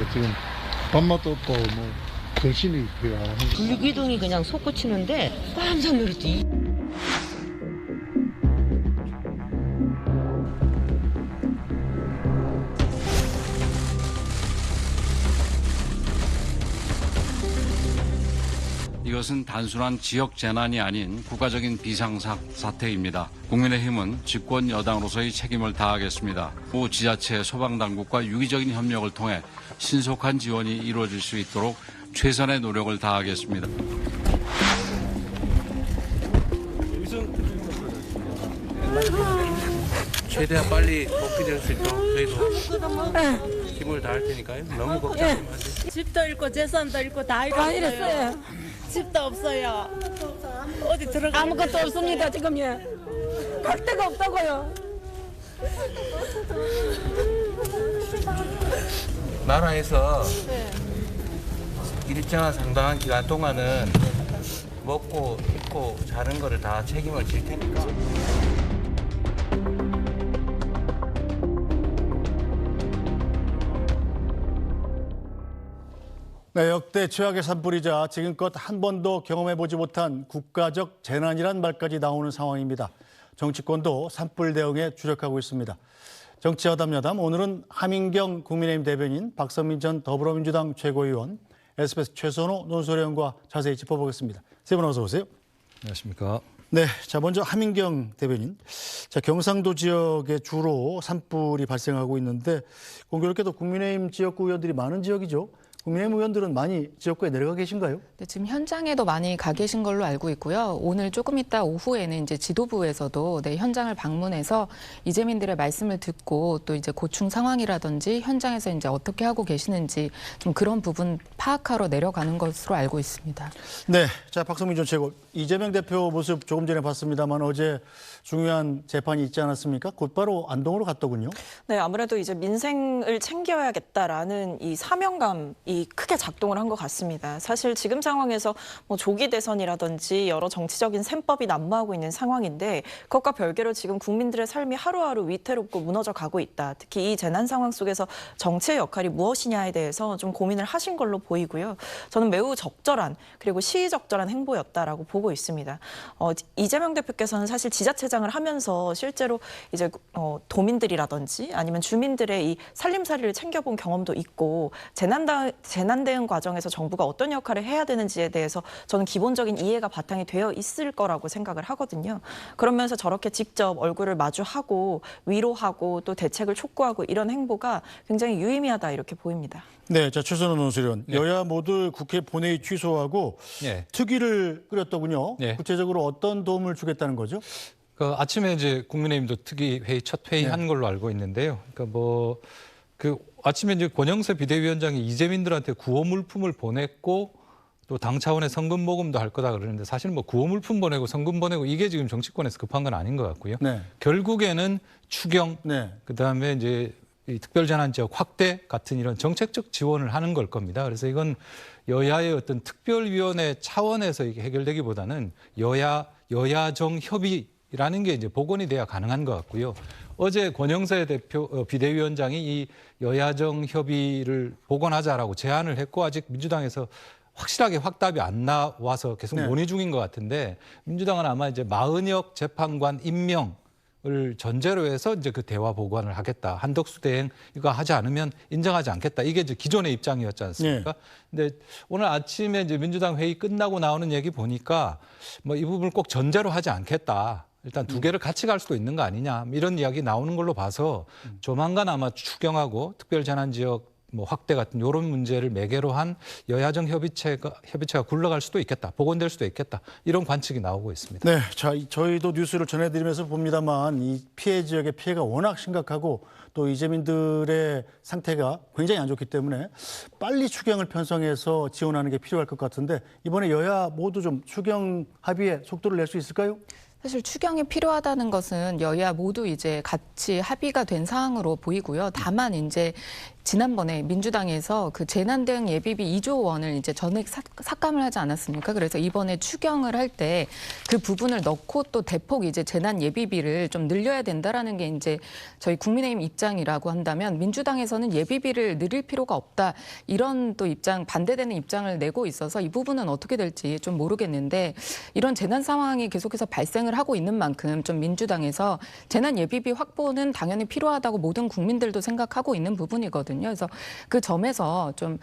그러니까 지금 밥맛도 없고 뭐 정신이 필요한. 분리기둥이 그냥 솟구치는데 깜짝 놀랐지. 이것은 단순한 지역 재난이 아닌 국가적인 비상사태입니다. 국민의힘은 집권 여당으로서의 책임을 다하겠습니다. 모 지자체 소방당국과 유기적인 협력을 통해 신속한 지원이 이루어질 수 있도록 최선의 노력을 다하겠습니다. 최대한 빨리 복귀될 수 있도록 저희도 힘을 다할 테니까요. 너무 걱정하지 마세요. 집도 잃고 재산도 잃고 다 잃었어요. 집도 없어요. 어디 들어가? 아무것도 없습니다 지금. 예. 갈 데가 없다고요. 나라에서 일정한 상당한 기간 동안은 먹고 입고 자는 거를 다 책임을 질 테니까. 네, 역대 최악의 산불이자 지금껏 한 번도 경험해보지 못한 국가적 재난이란 말까지 나오는 상황입니다. 정치권도 산불 대응에 주력하고 있습니다. 정치여담 오늘은 하민경 국민의힘 대변인, 박성민 전 더불어민주당 최고위원, SBS 최선호 논설위원과 자세히 짚어보겠습니다. 세 분 어서 오세요. 안녕하십니까. 네, 자 먼저 하민경 대변인. 자, 경상도 지역에 주로 산불이 발생하고 있는데 공교롭게도 국민의힘 지역구 의원들이 많은 지역이죠. 국민의힘 의원들은 많이 지역구에 내려가 계신가요? 네, 지금 현장에도 많이 가 계신 걸로 알고 있고요. 오늘 조금 이따 오후에는 이제 지도부에서도 현장을 방문해서 이재민들의 말씀을 듣고 또 이제 고충 상황이라든지 현장에서 이제 어떻게 하고 계시는지 좀 그런 부분 파악하러 내려가는 것으로 알고 있습니다. 네, 자 박성민 전 최고, 이재명 대표 모습 조금 전에 봤습니다만 어제 중요한 재판이 있지 않았습니까? 곧바로 안동으로 갔더군요. 네, 아무래도 이제 민생을 챙겨야겠다라는 이 사명감이 크게 작동을 한 것 같습니다. 사실 지금 상황에서 뭐 조기 대선이라든지 여러 정치적인 셈법이 난무하고 있는 상황인데 그것과 별개로 지금 국민들의 삶이 하루하루 위태롭고 무너져 가고 있다. 특히 이 재난 상황 속에서 정치의 역할이 무엇이냐에 대해서 좀 고민을 하신 걸로 보이고요. 저는 매우 적절한 그리고 시의적절한 행보였다라고 보고 있습니다. 이재명 대표께서는 사실 지자체장을 하면서 실제로 이제 도민들이라든지 아니면 주민들의 이 살림살이를 챙겨본 경험도 있고 재난 대응 과정에서 정부가 어떤 역할을 해야 되는지에 대해서 저는 기본적인 이해가 바탕이 되어 있을 거라고 생각을 하거든요. 그러면서 저렇게 직접 얼굴을 마주하고 위로하고 또 대책을 촉구하고 이런 행보가 굉장히 유의미하다 이렇게 보입니다. 네, 자 최선호 논설위원, 네. 여야 모두 국회 본회의 취소하고 네. 특위를 꾸렸더군요. 네. 구체적으로 어떤 도움을 주겠다는 거죠? 그 아침에 이제 국민의힘도 특위 회의 첫 회의 한 걸로 알고 있는데요. 그러니까 아침에 이제 권영세 비대위원장이 이재민들한테 구호 물품을 보냈고 또 당 차원의 성금 모금도 할 거다 그러는데 사실 뭐 구호 물품 보내고 성금 보내고 이게 지금 정치권에서 급한 건 아닌 것 같고요. 네. 결국에는 추경, 네. 그다음에 이제 이 특별재난지역 확대 같은 이런 정책적 지원을 하는 걸 겁니다. 그래서 이건 여야의 어떤 특별위원회 차원에서 이게 해결되기보다는 여야정 협의라는 게 이제 복원이 돼야 가능한 것 같고요. 어제 권영세 비대위원장이 이 여야정 협의를 복원하자라고 제안을 했고 아직 민주당에서 확실하게 확답이 안 나와서 계속 네. 논의 중인 것 같은데 민주당은 아마 이제 마은혁 재판관 임명을 전제로 해서 이제 그 대화 복원을 하겠다. 한덕수 대행 이거 하지 않으면 인정하지 않겠다. 이게 이제 기존의 입장이었지 않습니까? 네. 근데 오늘 아침에 이제 민주당 회의 끝나고 나오는 얘기 보니까 뭐 이 부분을 꼭 전제로 하지 않겠다. 일단 두 개를 같이 갈 수도 있는 거 아니냐 이런 이야기 나오는 걸로 봐서 조만간 아마 추경하고 특별재난지역 확대 같은 이런 문제를 매개로 한 여야정 협의체가 굴러갈 수도 있겠다, 복원될 수도 있겠다 이런 관측이 나오고 있습니다. 네, 자 저희도 뉴스를 전해드리면서 봅니다만 이 피해 지역의 피해가 워낙 심각하고 또 이재민들의 상태가 굉장히 안 좋기 때문에 빨리 추경을 편성해서 지원하는 게 필요할 것 같은데 이번에 여야 모두 좀 추경 합의에 속도를 낼 수 있을까요? 사실 추경이 필요하다는 것은 여야 모두 이제 같이 합의가 된 사항으로 보이고요. 다만 이제 지난번에 민주당에서 그 재난 대응 예비비 2조 원을 이제 전액 삭감을 하지 않았습니까? 그래서 이번에 추경을 할 때 그 부분을 넣고 또 대폭 이제 재난 예비비를 좀 늘려야 된다라는 게 이제 저희 국민의힘 입장이라고 한다면, 민주당에서는 예비비를 늘릴 필요가 없다, 이런 또 입장, 반대되는 입장을 내고 있어서 이 부분은 어떻게 될지 좀 모르겠는데, 이런 재난 상황이 계속해서 발생을 하고 있는 만큼 좀 민주당에서 재난 예비비 확보는 당연히 필요하다고 모든 국민들도 생각하고 있는 부분이거든요. 그래서 그 점에서 좀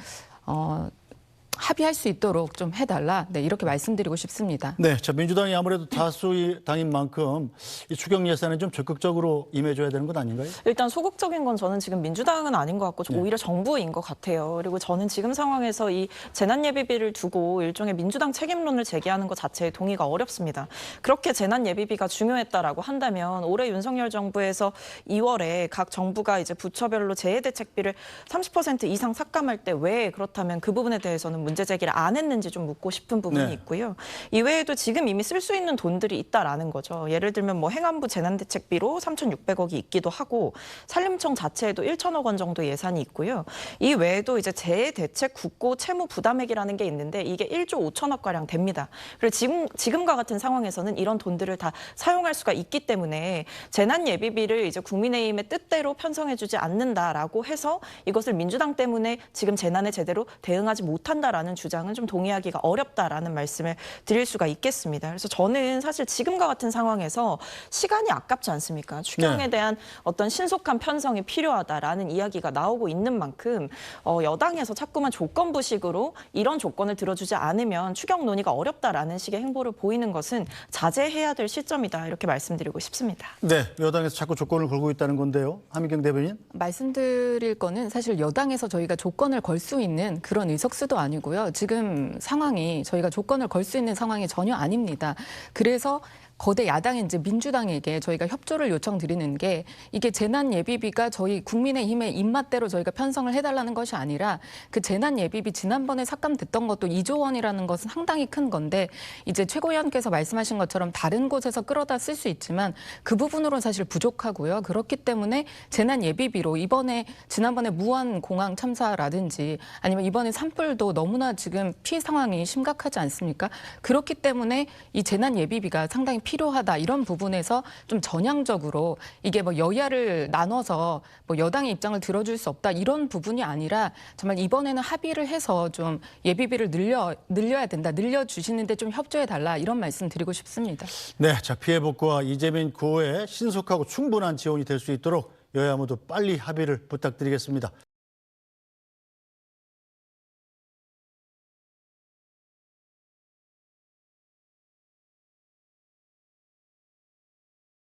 합의할 수 있도록 좀 해달라, 네, 이렇게 말씀드리고 싶습니다. 네, 자, 민주당이 아무래도 다수의 당인 만큼 이 추경 예산에 좀 적극적으로 임해줘야 되는 건 아닌가요? 일단 소극적인 건 저는 지금 민주당은 아닌 것 같고 오히려 정부인 것 같아요. 그리고 저는 지금 상황에서 이 재난예비비를 두고 일종의 민주당 책임론을 제기하는 것 자체에 동의가 어렵습니다. 그렇게 재난예비비가 중요했다라고 한다면 올해 윤석열 정부에서 2월에 각 정부가 이제 부처별로 재해대책비를 30% 이상 삭감할 때 왜 그렇다면 그 부분에 대해서는 문제 제기를 안 했는지 좀 묻고 싶은 부분이 네. 있고요. 이외에도 지금 이미 쓸 수 있는 돈들이 있다라는 거죠. 예를 들면 뭐 행안부 재난대책비로 3,600억이 있기도 하고 산림청 자체에도 1,000억 원 정도 예산이 있고요. 이 외에도 이제 재해대책 국고 채무 부담액이라는 게 있는데 이게 1조 5천억 가량 됩니다. 그리고 지금과 같은 상황에서는 이런 돈들을 다 사용할 수가 있기 때문에 재난 예비비를 이제 국민의힘의 뜻대로 편성해주지 않는다라고 해서 이것을 민주당 때문에 지금 재난에 제대로 대응하지 못한다라는 주장은 좀 동의하기가 어렵다라는 말씀을 드릴 수가 있겠습니다. 그래서 저는 사실 지금과 같은 상황에서 시간이 아깝지 않습니까? 추경에 대한 어떤 신속한 편성이 필요하다라는 이야기가 나오고 있는 만큼 여당에서 자꾸만 조건부식으로 이런 조건을 들어주지 않으면 추경 논의가 어렵다라는 식의 행보를 보이는 것은 자제해야 될 시점이다, 이렇게 말씀드리고 싶습니다. 네, 여당에서 자꾸 조건을 걸고 있다는 건데요. 하민경 대변인. 말씀드릴 거는 사실 여당에서 저희가 조건을 걸 수 있는 그런 의석수도 아니고요. 지금 상황이 저희가 조건을 걸 수 있는 상황이 전혀 아닙니다. 그래서 거대 야당인 이제 민주당에게 저희가 협조를 요청드리는 게, 이게 재난 예비비가 저희 국민의힘의 입맛대로 저희가 편성을 해달라는 것이 아니라 그 재난 예비비 지난번에 삭감됐던 것도 2조 원이라는 것은 상당히 큰 건데, 이제 최고위원께서 말씀하신 것처럼 다른 곳에서 끌어다 쓸 수 있지만 그 부분으로는 사실 부족하고요. 그렇기 때문에 재난 예비비로 지난번에 무안 공항 참사라든지 아니면 이번에 산불도 너무나 지금 피해 상황이 심각하지 않습니까? 그렇기 때문에 이 재난 예비비가 상당히 필요하다, 이런 부분에서 좀 전향적으로, 이게 뭐 여야를 나눠서 뭐 여당의 입장을 들어줄 수 없다, 이런 부분이 아니라 정말 이번에는 합의를 해서 좀 예비비를 늘려야 된다, 늘려주시는데 좀 협조해달라, 이런 말씀 드리고 싶습니다. 네, 자, 피해 복구와 이재민 구호에 신속하고 충분한 지원이 될 수 있도록 여야 모두 빨리 합의를 부탁드리겠습니다.